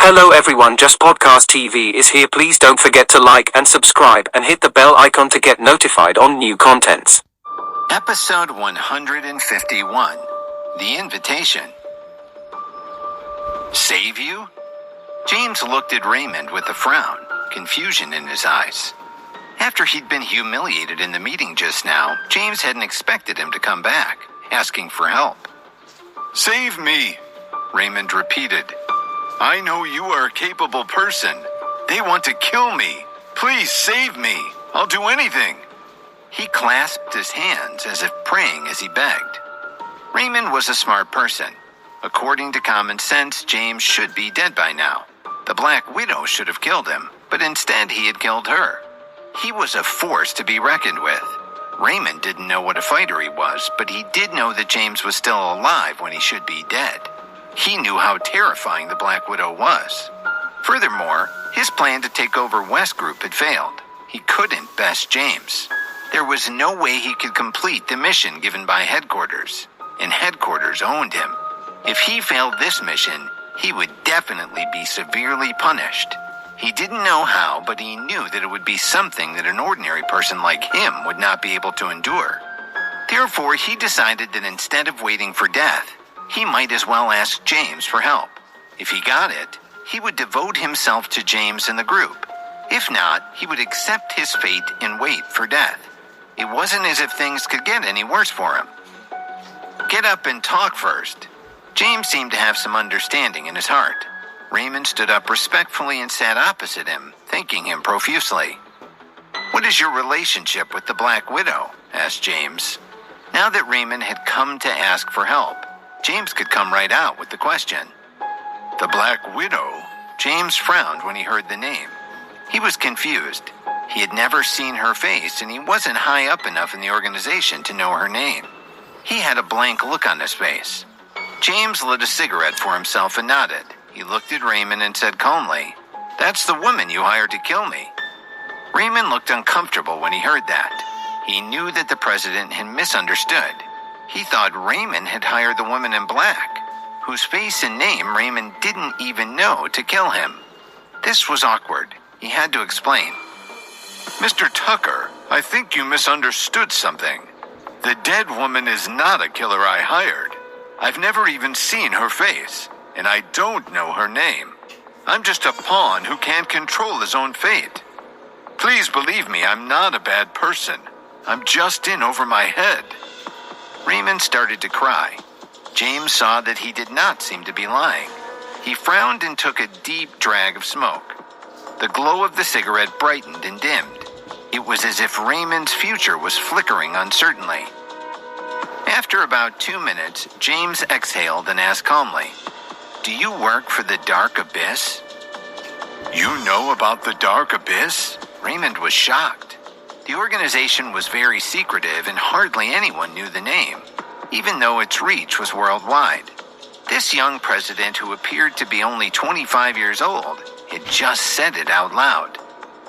Hello everyone, Just Podcast TV is here. Please don't forget to like and subscribe and hit the bell icon to get notified on new contents. Episode 151, The Invitation. Save you? James looked at Raymond with a frown, confusion in his eyes. After he'd been humiliated in the meeting just now, James hadn't expected him to come back, asking for help. Save me, Raymond repeated. I know you are a capable person. They want to kill me. Please save me. I'll do anything. He clasped his hands as if praying as he begged. Raymond was a smart person. According to common sense, James should be dead by now. The Black Widow should have killed him, but instead he had killed her. He was a force to be reckoned with. Raymond didn't know what a fighter he was, but he did know that James was still alive when he should be dead. He knew how terrifying the Black Widow was. Furthermore, his plan to take over West Group had failed. He couldn't best James. There was no way he could complete the mission given by Headquarters, and Headquarters owned him. If he failed this mission, he would definitely be severely punished. He didn't know how, but he knew that it would be something that an ordinary person like him would not be able to endure. Therefore, he decided that instead of waiting for death, he might as well ask James for help. If he got it, he would devote himself to James and the group. If not, he would accept his fate and wait for death. It wasn't as if things could get any worse for him. Get up and talk first. James seemed to have some understanding in his heart. Raymond stood up respectfully and sat opposite him, thanking him profusely. What is your relationship with the Black Widow? Asked James. Now that Raymond had come to ask for help, James could come right out with the question. The Black Widow? James frowned when he heard the name. He was confused. He had never seen her face, and he wasn't high up enough in the organization to know her name. He had a blank look on his face. James lit a cigarette for himself and nodded. He looked at Raymond and said calmly, "That's the woman you hired to kill me." Raymond looked uncomfortable when he heard that. He knew that the president had misunderstood. He thought Raymond had hired the woman in black, whose face and name Raymond didn't even know, to kill him. This was awkward. He had to explain. Mr. Tucker, I think you misunderstood something. The dead woman is not a killer I hired. I've never even seen her face, and I don't know her name. I'm just a pawn who can't control his own fate. Please believe me, I'm not a bad person. I'm just in over my head. Raymond started to cry. James saw that he did not seem to be lying. He frowned and took a deep drag of smoke. The glow of the cigarette brightened and dimmed. It was as if Raymond's future was flickering uncertainly. After about 2 minutes, James exhaled and asked calmly, "Do you work for the Dark Abyss?" You know about the Dark Abyss? Raymond was shocked. The organization was very secretive and hardly anyone knew the name, even though its reach was worldwide. This young president, who appeared to be only 25 years old, had just said it out loud.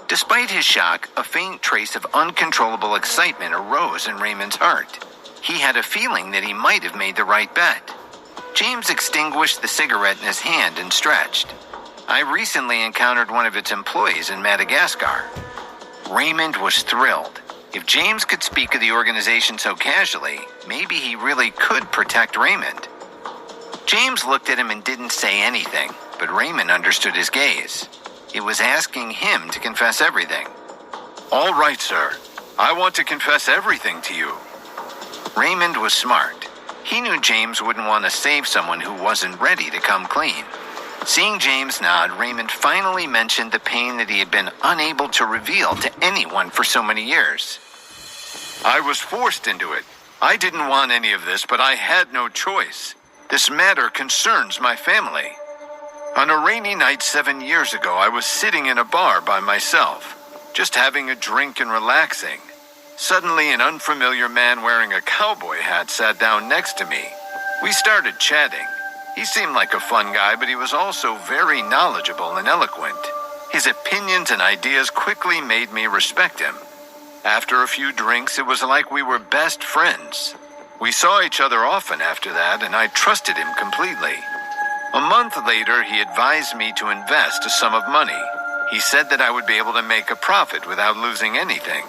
Despite his shock, a faint trace of uncontrollable excitement arose in Raymond's heart. He had a feeling that he might have made the right bet. James extinguished the cigarette in his hand and stretched. "I recently encountered one of its employees in Madagascar." Raymond was thrilled. If James could speak of the organization so casually, maybe he really could protect Raymond. James looked at him and didn't say anything, but Raymond understood his gaze. It was asking him to confess everything. All right, sir. I want to confess everything to you. Raymond was smart. He knew James wouldn't want to save someone who wasn't ready to come clean. Seeing James nod, Raymond finally mentioned the pain that he had been unable to reveal to anyone for so many years. I was forced into it. I didn't want any of this, but I had no choice. This matter concerns my family. On a rainy night 7 years ago, I was sitting in a bar by myself, just having a drink and relaxing. Suddenly, an unfamiliar man wearing a cowboy hat sat down next to me. We started chatting. He seemed like a fun guy, but he was also very knowledgeable and eloquent. His opinions and ideas quickly made me respect him. After a few drinks, it was like we were best friends. We saw each other often after that, and I trusted him completely. A month later, he advised me to invest a sum of money. He said that I would be able to make a profit without losing anything.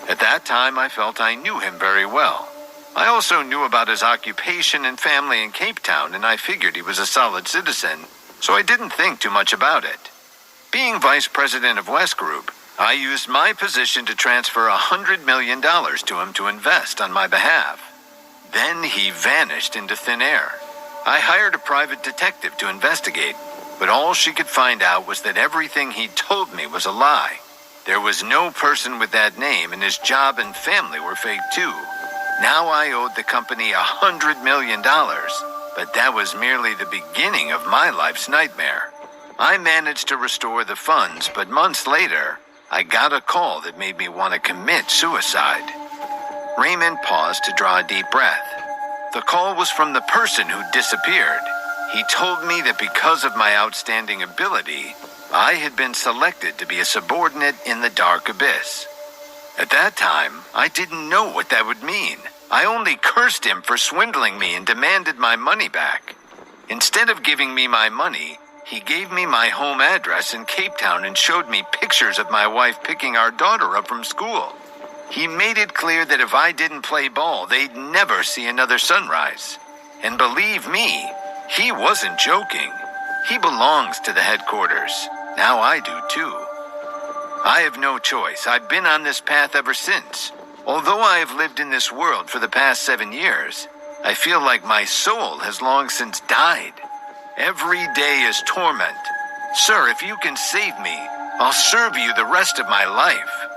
At that time, I felt I knew him very well. I also knew about his occupation and family in Cape Town, and I figured he was a solid citizen, so I didn't think too much about it. Being vice president of West Group, I used my position to transfer $100 million to him to invest on my behalf. Then he vanished into thin air. I hired a private detective to investigate, but all she could find out was that everything he told me was a lie. There was no person with that name, and his job and family were fake too. Now I owed the company $100 million, but that was merely the beginning of my life's nightmare. I managed to restore the funds, but months later, I got a call that made me want to commit suicide. Raymond paused to draw a deep breath. The call was from the person who disappeared. He told me that because of my outstanding ability, I had been selected to be a subordinate in the dark abyss. At that time, I didn't know what that would mean. I only cursed him for swindling me and demanded my money back. Instead of giving me my money, he gave me my home address in Cape Town and showed me pictures of my wife picking our daughter up from school. He made it clear that if I didn't play ball, they'd never see another sunrise. And believe me, he wasn't joking. He belongs to the headquarters. Now I do too. I have no choice. I've been on this path ever since. Although I have lived in this world for the past 7 years, I feel like my soul has long since died. Every day is torment. Sir, if you can save me, I'll serve you the rest of my life.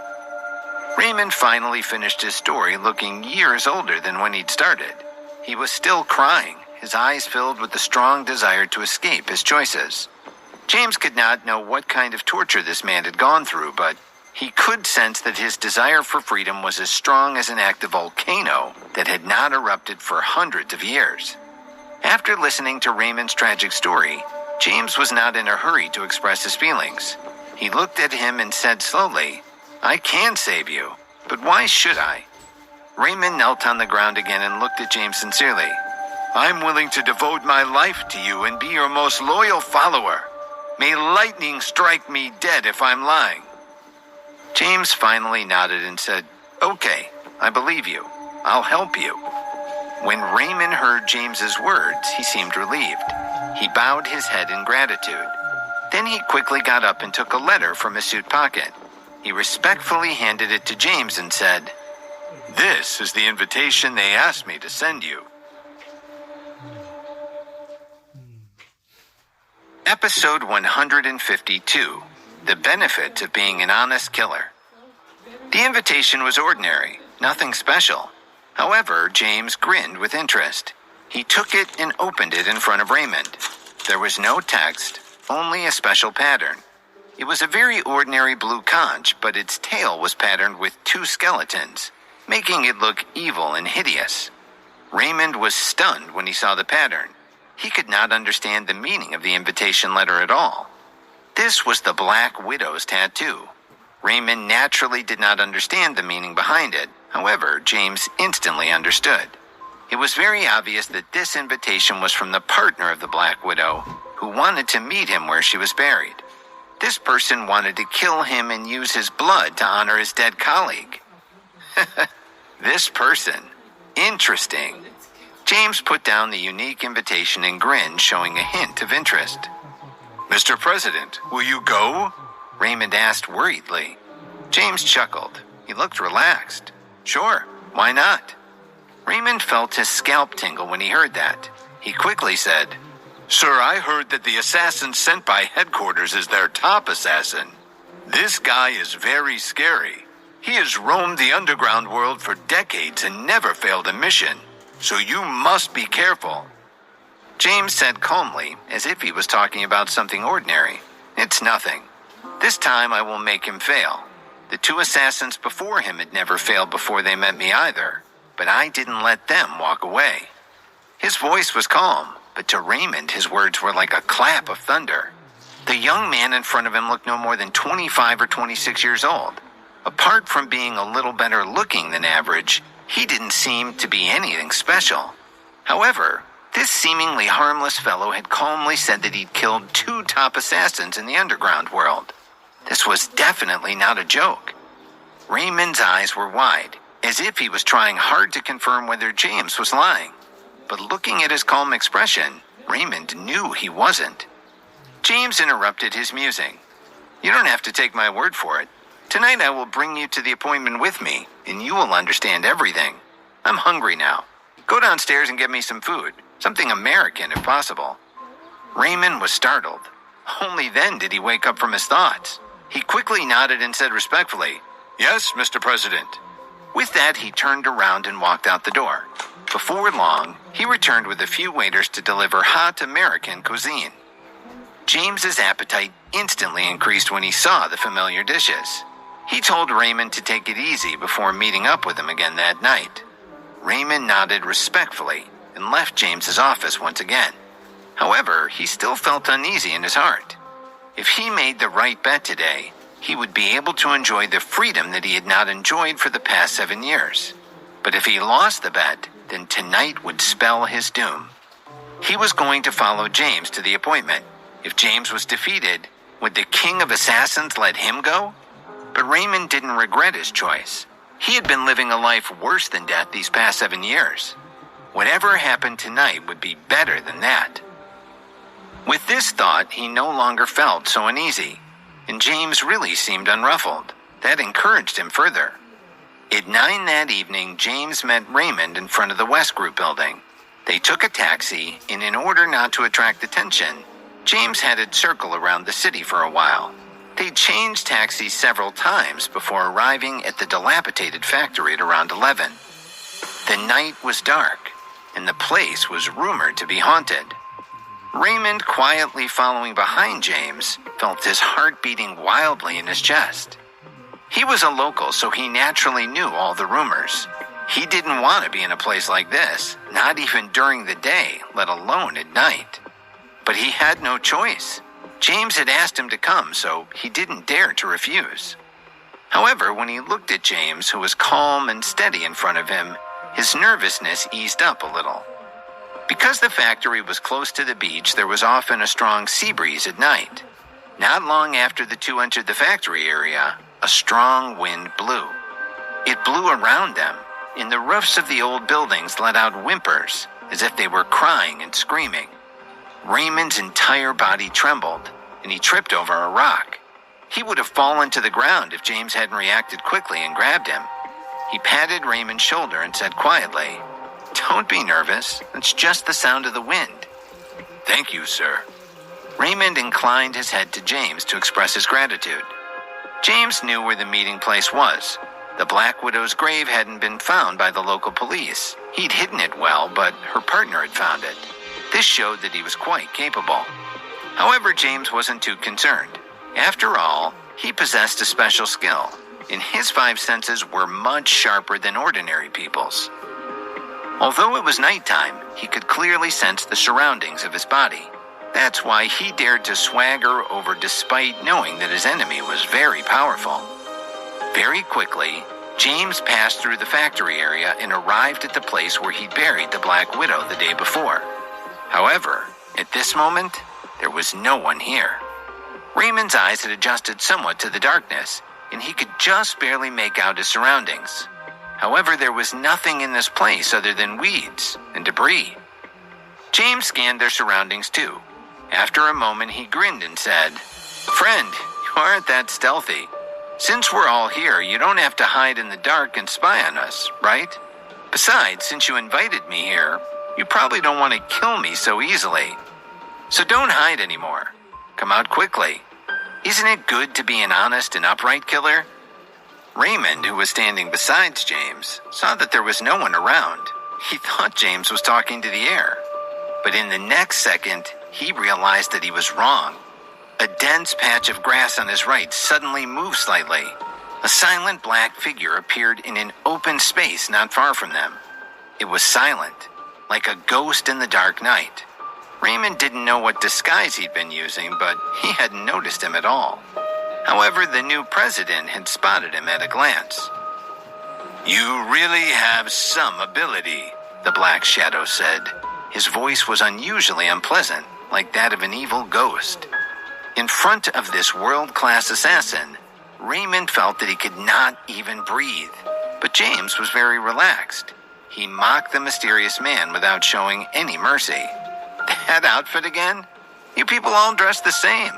Raymond finally finished his story looking years older than when he'd started. He was still crying, his eyes filled with the strong desire to escape his choices. James could not know what kind of torture this man had gone through, but he could sense that his desire for freedom was as strong as an active volcano that had not erupted for hundreds of years. After listening to Raymond's tragic story, James was not in a hurry to express his feelings. He looked at him and said slowly, "I can save you, but why should I?" Raymond knelt on the ground again and looked at James sincerely. "I'm willing to devote my life to you and be your most loyal follower. May lightning strike me dead if I'm lying." James finally nodded and said, "Okay, I believe you. I'll help you." When Raymond heard James's words, he seemed relieved. He bowed his head in gratitude. Then he quickly got up and took a letter from his suit pocket. He respectfully handed it to James and said, "This is the invitation they asked me to send you." Episode 152, The Benefit of Being an Honest Killer. The invitation was ordinary, nothing special. However, James grinned with interest. He took it and opened it in front of Raymond. There was no text, only a special pattern. It was a very ordinary blue conch, but its tail was patterned with 2 skeletons, making it look evil and hideous. Raymond was stunned when he saw the pattern. He could not understand the meaning of the invitation letter at all. This was the Black Widow's tattoo. Raymond naturally did not understand the meaning behind it. However, James instantly understood. It was very obvious that this invitation was from the partner of the Black Widow, who wanted to meet him where she was buried. This person wanted to kill him and use his blood to honor his dead colleague. This person. Interesting. James put down the unique invitation and grinned, showing a hint of interest. "Mr. President, will you go?" Raymond asked worriedly. James chuckled. He looked relaxed. "Sure, why not?" Raymond felt his scalp tingle when he heard that. He quickly said, "Sir, I heard that the assassin sent by headquarters is their top assassin. This guy is very scary. He has roamed the underground world for decades and never failed a mission, so you must be careful." James said calmly, as if he was talking about something ordinary, "It's nothing. This time I will make him fail. The 2 assassins before him had never failed before they met me either, but I didn't let them walk away." His voice was calm, but to Raymond his words were like a clap of thunder. The young man in front of him looked no more than 25 or 26 years old. Apart from being a little better looking than average, he didn't seem to be anything special. However, This seemingly harmless fellow had calmly said that he'd killed 2 top assassins in the underground world. This was definitely not a joke. Raymond's eyes were wide, as if he was trying hard to confirm whether James was lying. But looking at his calm expression, Raymond knew he wasn't. James interrupted his musing. "You don't have to take my word for it. Tonight I will bring you to the appointment with me, and you will understand everything. I'm hungry now. Go downstairs and get me some food. Something American, if possible." Raymond was startled. Only then did he wake up from his thoughts. He quickly nodded and said respectfully, "Yes, Mr. President." With that, he turned around and walked out the door. Before long, he returned with a few waiters to deliver hot American cuisine. James's appetite instantly increased when he saw the familiar dishes. He told Raymond to take it easy before meeting up with him again that night. Raymond nodded respectfully and left James's office once again. However, he still felt uneasy in his heart. If he made the right bet today, he would be able to enjoy the freedom that he had not enjoyed for the past 7 years. But if he lost the bet, then tonight would spell his doom. He was going to follow James to the appointment. If James was defeated, would the king of assassins let him go? But Raymond didn't regret his choice. He had been living a life worse than death these past 7 years. Whatever happened tonight would be better than that. With this thought, he no longer felt so uneasy, and James really seemed unruffled. That encouraged him further. At 9 that evening, James met Raymond in front of the West Group building. They took a taxi, and in order not to attract attention, James had it circle around the city for a while. They changed taxis several times before arriving at the dilapidated factory at around 11. The night was dark, and the place was rumored to be haunted. Raymond, quietly following behind James, felt his heart beating wildly in his chest. He was a local, so he naturally knew all the rumors. He didn't want to be in a place like this, not even during the day, let alone at night. But he had no choice. James had asked him to come, so he didn't dare to refuse. However, when he looked at James, who was calm and steady in front of him, his nervousness eased up a little. Because the factory was close to the beach, there was often a strong sea breeze at night. Not long after the two entered the factory area, a strong wind blew. It blew around them, and the roofs of the old buildings let out whimpers, as if they were crying and screaming. Raymond's entire body trembled, and he tripped over a rock. He would have fallen to the ground if James hadn't reacted quickly and grabbed him. He patted Raymond's shoulder and said quietly, "Don't be nervous. It's just the sound of the wind." "Thank you, sir." Raymond inclined his head to James to express his gratitude. James knew where the meeting place was. The Black Widow's grave hadn't been found by the local police. He'd hidden it well, but her partner had found it. This showed that he was quite capable. However, James wasn't too concerned. After all, he possessed a special skill, and his 5 senses were much sharper than ordinary people's. Although it was nighttime, he could clearly sense the surroundings of his body. That's why he dared to swagger over despite knowing that his enemy was very powerful. Very quickly, James passed through the factory area and arrived at the place where he'd buried the Black Widow the day before. However, at this moment, there was no one here. Raymond's eyes had adjusted somewhat to the darkness, and he could just barely make out his surroundings. However, there was nothing in this place other than weeds and debris. James scanned their surroundings too. After a moment, he grinned and said, "Friend, you aren't that stealthy. Since we're all here, you don't have to hide in the dark and spy on us, right? Besides, since you invited me here, you probably don't want to kill me so easily. So don't hide anymore. Come out quickly. Isn't it good to be an honest and upright killer?" Raymond, who was standing beside James, saw that there was no one around. He thought James was talking to the air. But in the next second, he realized that he was wrong. A dense patch of grass on his right suddenly moved slightly. A silent black figure appeared in an open space not far from them. It was silent, like a ghost in the dark night. Raymond didn't know what disguise he'd been using, but he hadn't noticed him at all. However, the new president had spotted him at a glance. "You really have some ability," the black shadow said. His voice was unusually unpleasant, like that of an evil ghost. In front of this world-class assassin, Raymond felt that he could not even breathe. But James was very relaxed. He mocked the mysterious man without showing any mercy. That outfit again? You people all dress the same.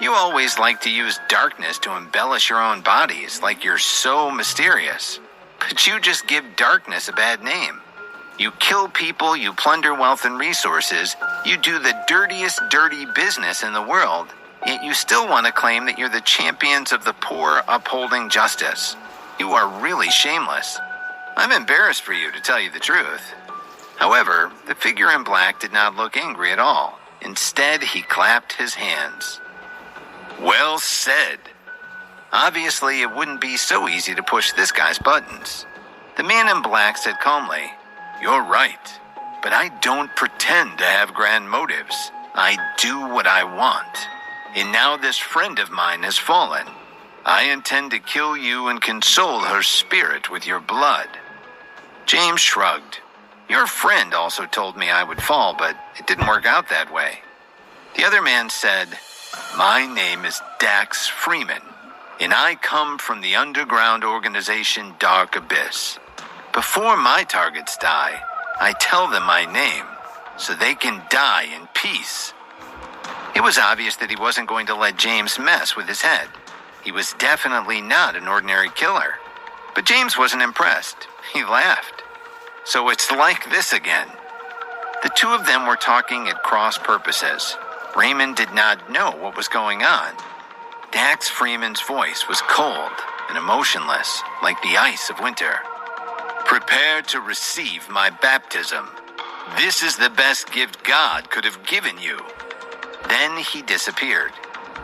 You always like to use darkness to embellish your own bodies, like you're so mysterious. But you just give darkness a bad name. You kill people, you plunder wealth and resources, you do the dirtiest dirty business in the world, yet you still want to claim that you're the champions of the poor upholding justice. You are really shameless. I'm embarrassed for you, to tell you the truth. However, the figure in black did not look angry at all. Instead, he clapped his hands. Well said. Obviously, it wouldn't be so easy to push this guy's buttons. The man in black said calmly, "You're right, but I don't pretend to have grand motives. I do what I want. And now this friend of mine has fallen. I intend to kill you and console her spirit with your blood." James shrugged. "Your friend also told me I would fall, but it didn't work out that way." The other man said, "My name is Dax Freeman, and I come from the underground organization Dark Abyss. Before my targets die, I tell them my name, so they can die in peace." It was obvious that he wasn't going to let James mess with his head. He was definitely not an ordinary killer. But James wasn't impressed. He laughed. "So it's like this again." The two of them were talking at cross purposes. Raymond did not know what was going on. Dax Freeman's voice was cold and emotionless, like the ice of winter. "Prepare to receive my baptism. This is the best gift God could have given you." Then he disappeared.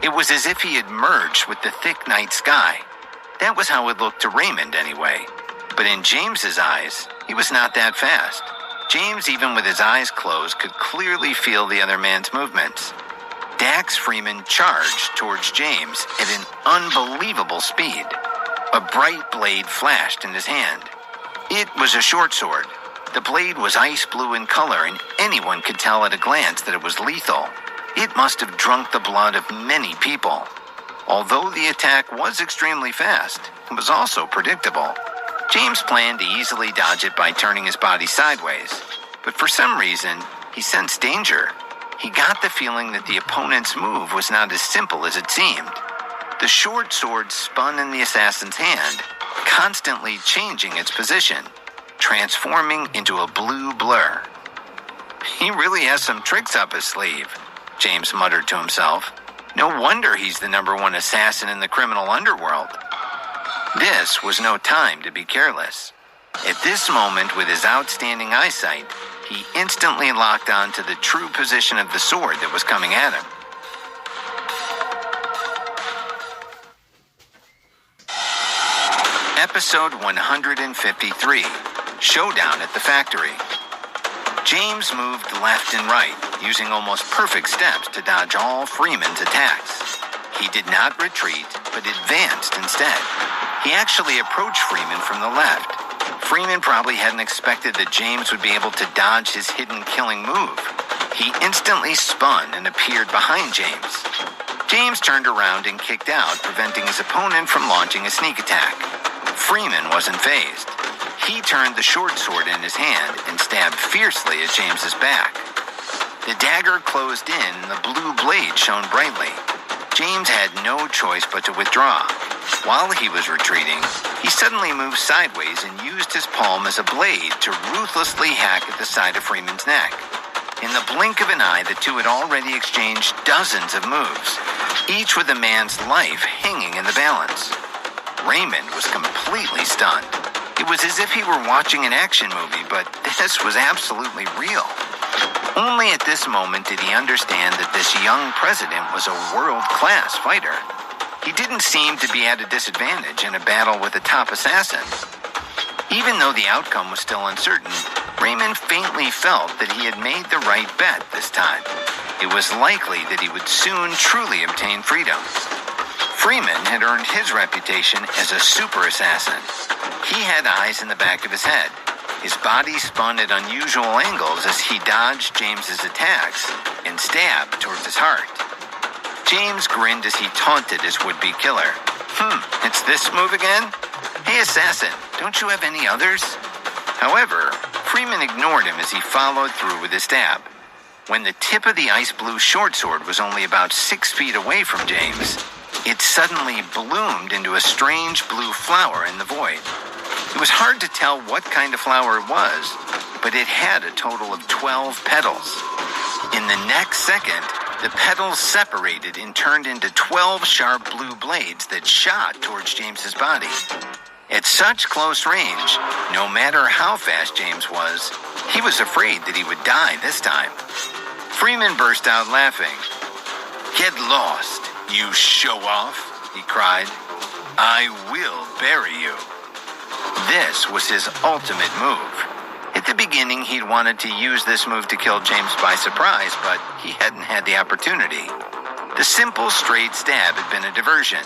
It was as if he had merged with the thick night sky. That was how it looked to Raymond anyway. But in James's eyes, he was not that fast. James, even with his eyes closed, could clearly feel the other man's movements. Dax Freeman charged towards James at an unbelievable speed. A bright blade flashed in his hand. It was a short sword. The blade was ice blue in color, and anyone could tell at a glance that it was lethal. It must have drunk the blood of many people. Although the attack was extremely fast, it was also predictable. James planned to easily dodge it by turning his body sideways, but for some reason, he sensed danger. He got the feeling that the opponent's move was not as simple as it seemed. The short sword spun in the assassin's hand, constantly changing its position, transforming into a blue blur. "He really has some tricks up his sleeve," James muttered to himself. "No wonder he's the #1 assassin in the criminal underworld." This was no time to be careless. At this moment, with his outstanding eyesight, he instantly locked on to the true position of the sword that was coming at him. Episode 153, Showdown at the Factory. James moved left and right, using almost perfect steps to dodge all Freeman's attacks. He did not retreat, but advanced instead. He actually approached Freeman from the left. Freeman probably hadn't expected that James would be able to dodge his hidden killing move. He instantly spun and appeared behind James. James turned around and kicked out, preventing his opponent from launching a sneak attack. Freeman wasn't fazed. He turned the short sword in his hand and stabbed fiercely at James's back. The dagger closed in and the blue blade shone brightly. James had no choice but to withdraw. While he was retreating, he suddenly moved sideways and used his palm as a blade to ruthlessly hack at the side of Freeman's neck. In the blink of an eye, the two had already exchanged dozens of moves, each with a man's life hanging in the balance. Raymond was completely stunned. It was as if he were watching an action movie, but this was absolutely real. Only at this moment did he understand that this young president was a world-class fighter. He didn't seem to be at a disadvantage in a battle with a top assassin. Even though the outcome was still uncertain, Raymond faintly felt that he had made the right bet this time. It was likely that he would soon truly obtain freedom. Freeman had earned his reputation as a super assassin. He had eyes in the back of his head. His body spun at unusual angles as he dodged James's attacks and stabbed towards his heart. James grinned as he taunted his would-be killer. It's this move again? Hey, assassin, don't you have any others? However, Freeman ignored him as he followed through with his stab. When the tip of the ice blue short sword was only about 6 feet away from James, it suddenly bloomed into a strange blue flower in the void. It was hard to tell what kind of flower it was, but it had a total of 12 petals. In the next second, the petals separated and turned into 12 sharp blue blades that shot towards James's body. At such close range, no matter how fast James was, he was afraid that he would die this time. Freeman burst out laughing. "Get lost, you show-off," he cried. "I will bury you." This was his ultimate move. At the beginning, he'd wanted to use this move to kill James by surprise, but he hadn't had the opportunity. The simple straight stab had been a diversion.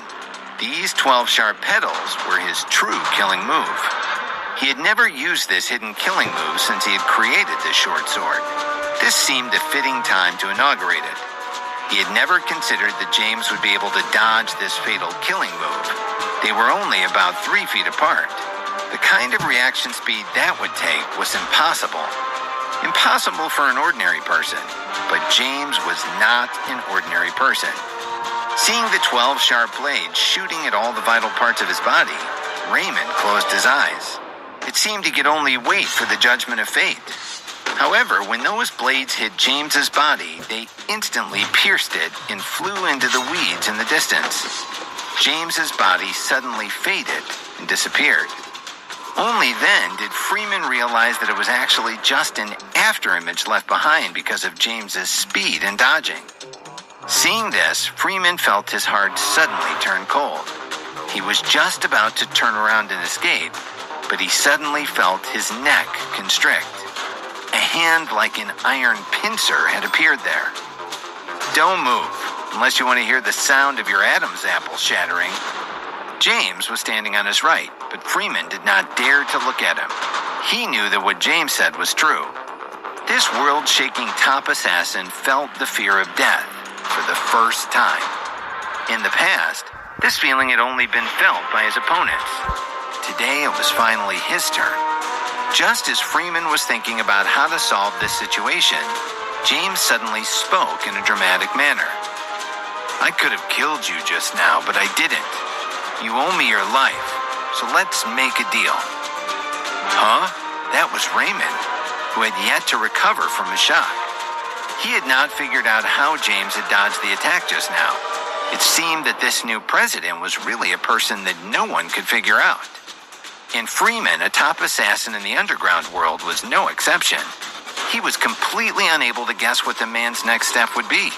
These 12 sharp petals were his true killing move. He had never used this hidden killing move since he had created this short sword. This seemed a fitting time to inaugurate it. He had never considered that James would be able to dodge this fatal killing move. They were only about 3 feet apart. The kind of reaction speed that would take was impossible. Impossible for an ordinary person, but James was not an ordinary person. Seeing the 12 sharp blades shooting at all the vital parts of his body, Raymond closed his eyes. It seemed he could only wait for the judgment of fate. However, when those blades hit James's body, they instantly pierced it and flew into the weeds in the distance. James's body suddenly faded and disappeared. Only then did Freeman realize that it was actually just an afterimage left behind because of James's speed and dodging. Seeing this, Freeman felt his heart suddenly turn cold. He was just about to turn around and escape, but he suddenly felt his neck constrict. A hand like an iron pincer had appeared there. "Don't move, unless you want to hear the sound of your Adam's apple shattering." James was standing on his right, but Freeman did not dare to look at him. He knew that what James said was true. This world-shaking top assassin felt the fear of death for the first time. In the past, this feeling had only been felt by his opponents. Today, it was finally his turn. Just as Freeman was thinking about how to solve this situation, James suddenly spoke in a dramatic manner. "I could have killed you just now, but I didn't. You owe me your life, so let's make a deal." Huh? That was Raymond, who had yet to recover from his shock. He had not figured out how James had dodged the attack just now. It seemed that this new president was really a person that no one could figure out. And Freeman, a top assassin in the underground world, was no exception. He was completely unable to guess what the man's next step would be.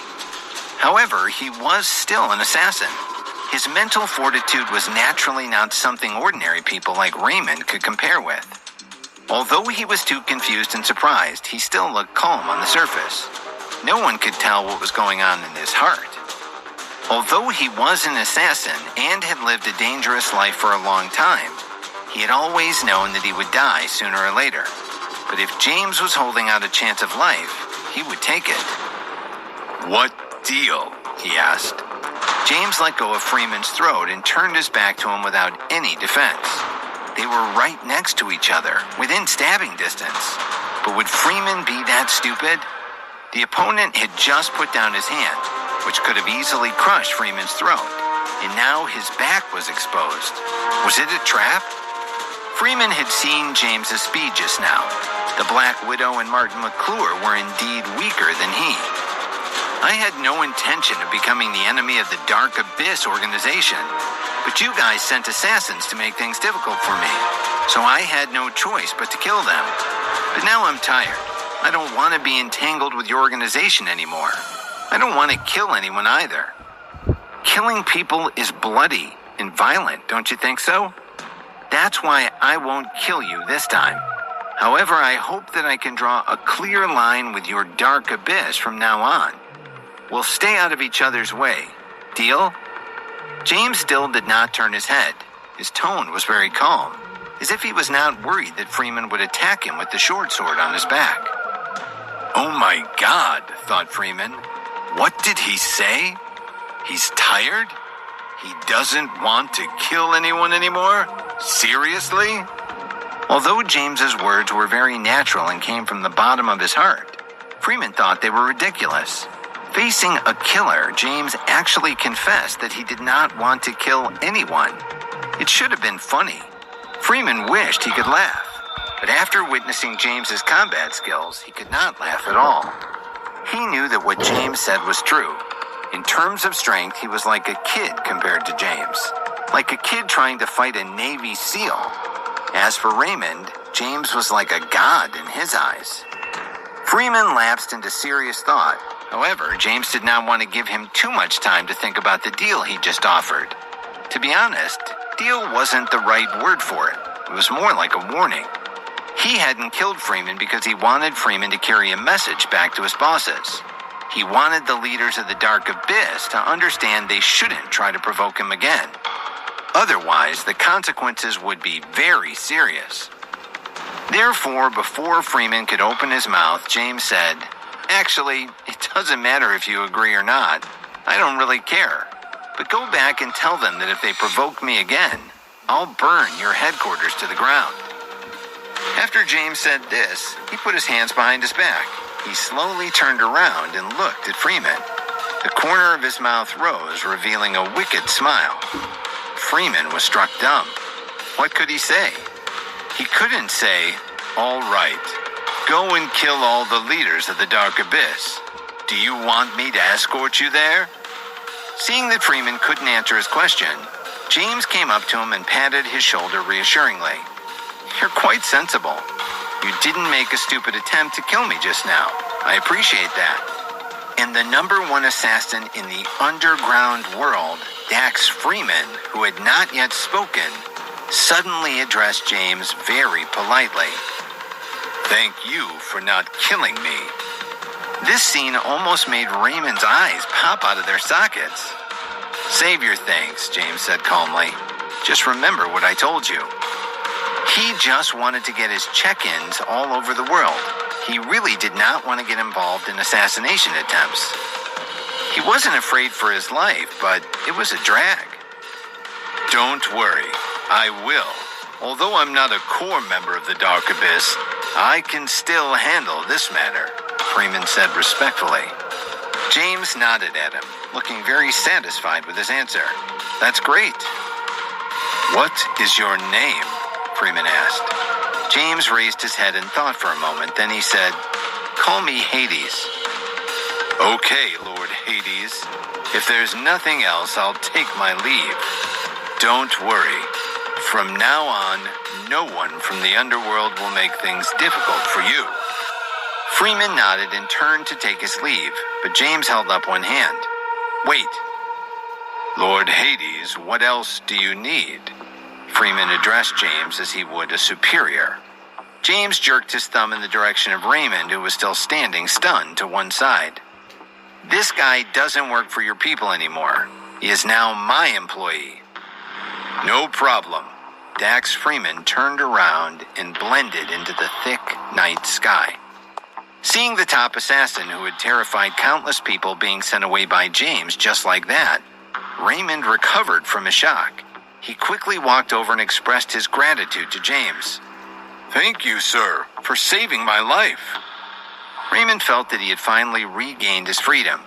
However, he was still an assassin. His mental fortitude was naturally not something ordinary people like Raymond could compare with. Although he was too confused and surprised, he still looked calm on the surface. No one could tell what was going on in his heart. Although he was an assassin and had lived a dangerous life for a long time, he had always known that he would die sooner or later. But if James was holding out a chance of life, he would take it. "What deal?" he asked. James let go of Freeman's throat and turned his back to him without any defense. They were right next to each other, within stabbing distance. But would Freeman be that stupid? The opponent had just put down his hand, which could have easily crushed Freeman's throat, and now his back was exposed. Was it a trap? Freeman had seen James's speed just now. The Black Widow and Martin McClure were indeed weaker than he. I had no intention of becoming the enemy of the Dark Abyss organization, but you guys sent assassins to make things difficult for me, so I had no choice but to kill them. But now I'm tired. I don't want to be entangled with your organization anymore. I don't want to kill anyone either. Killing people is bloody and violent, don't you think so? That's why I won't kill you this time. However, I hope that I can draw a clear line with your Dark Abyss from now on. We'll stay out of each other's way. Deal? James still did not turn his head. His tone was very calm. as if he was not worried that Freeman would attack him with the short sword on his back. "Oh my God," thought Freeman. "What did he say? He's tired? He doesn't want to kill anyone anymore? Seriously?" Although James's words were very natural and came from the bottom of his heart, Freeman thought they were ridiculous. Facing a killer, James actually confessed that he did not want to kill anyone. It should have been funny. Freeman wished he could laugh, but after witnessing James's combat skills, he could not laugh at all. He knew that what James said was true. In terms of strength, he was like a kid compared to James, like a kid trying to fight a Navy SEAL. As for Raymond, James was like a god in his eyes. Freeman lapsed into serious thought. However, James did not want to give him too much time to think about the deal he just offered. To be honest, deal wasn't the right word for it. It was more like a warning. He hadn't killed Freeman because he wanted Freeman to carry a message back to his bosses. He wanted the leaders of the Dark Abyss to understand they shouldn't try to provoke him again. Otherwise, the consequences would be very serious. Therefore, before Freeman could open his mouth, James said, "Actually, it doesn't matter if you agree or not. I don't really care. But go back and tell them that if they provoke me again, I'll burn your headquarters to the ground." After James said this, he put his hands behind his back. He slowly turned around and looked at Freeman. The corner of his mouth rose, revealing a wicked smile. Freeman was struck dumb. What could he say? He couldn't say, "All right, go and kill all the leaders of the Dark Abyss. Do you want me to escort you there?" Seeing that Freeman couldn't answer his question, James came up to him and patted his shoulder reassuringly. "You're quite sensible. You didn't make a stupid attempt to kill me just now. I appreciate that." And the #1 assassin in the underground world, Dax Freeman, who had not yet spoken, suddenly addressed James very politely. "Thank you for not killing me." This scene almost made Raymond's eyes pop out of their sockets. "Save your thanks," James said calmly. "Just remember what I told you." He just wanted to get his check-ins all over the world. He really did not want to get involved in assassination attempts. He wasn't afraid for his life, but it was a drag. "Don't worry, I will. Although I'm not a core member of the Dark Abyss, I can still handle this matter," Freeman said respectfully. James nodded at him, looking very satisfied with his answer. "That's great." "What is your name?" Freeman asked. James raised his head and thought for a moment. Then he said, "Call me Hades." "Okay, Lord Hades. If there's nothing else, I'll take my leave. Don't worry. From now on, no one from the underworld will make things difficult for you." Freeman nodded and turned to take his leave, but James held up one hand. "Wait." "Lord Hades, what else do you need?" Freeman addressed James as he would a superior. James jerked his thumb in the direction of Raymond, who was still standing stunned to one side. "This guy doesn't work for your people anymore. He is now my employee." "No problem." Dax Freeman turned around and blended into the thick night sky. Seeing the top assassin who had terrified countless people being sent away by James just like that, Raymond recovered from his shock. He quickly walked over and expressed his gratitude to James. "Thank you, sir, for saving my life." Raymond felt that he had finally regained his freedom.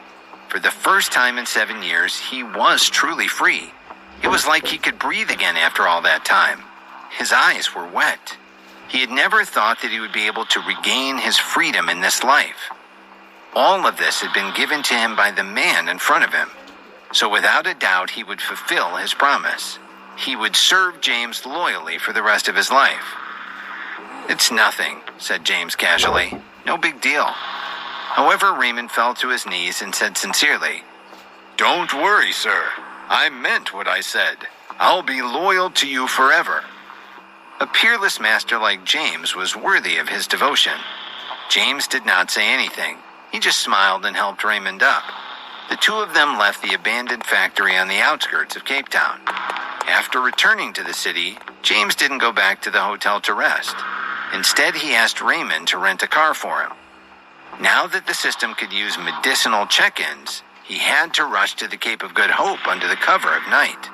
For the first time in 7 years, he was truly free. It was like he could breathe again after all that time. His eyes were wet. He had never thought that he would be able to regain his freedom in this life. All of this had been given to him by the man in front of him. So without a doubt, he would fulfill his promise. He would serve James loyally for the rest of his life. "It's nothing," said James casually. "No big deal." However, Raymond fell to his knees and said sincerely, "Don't worry, sir. I meant what I said. I'll be loyal to you forever." A peerless master like James was worthy of his devotion. James did not say anything. He just smiled and helped Raymond up. The two of them left the abandoned factory on the outskirts of Cape Town. After returning to the city, James didn't go back to the hotel to rest. Instead, he asked Raymond to rent a car for him. Now that the system could use medicinal check-ins, he had to rush to the Cape of Good Hope under the cover of night.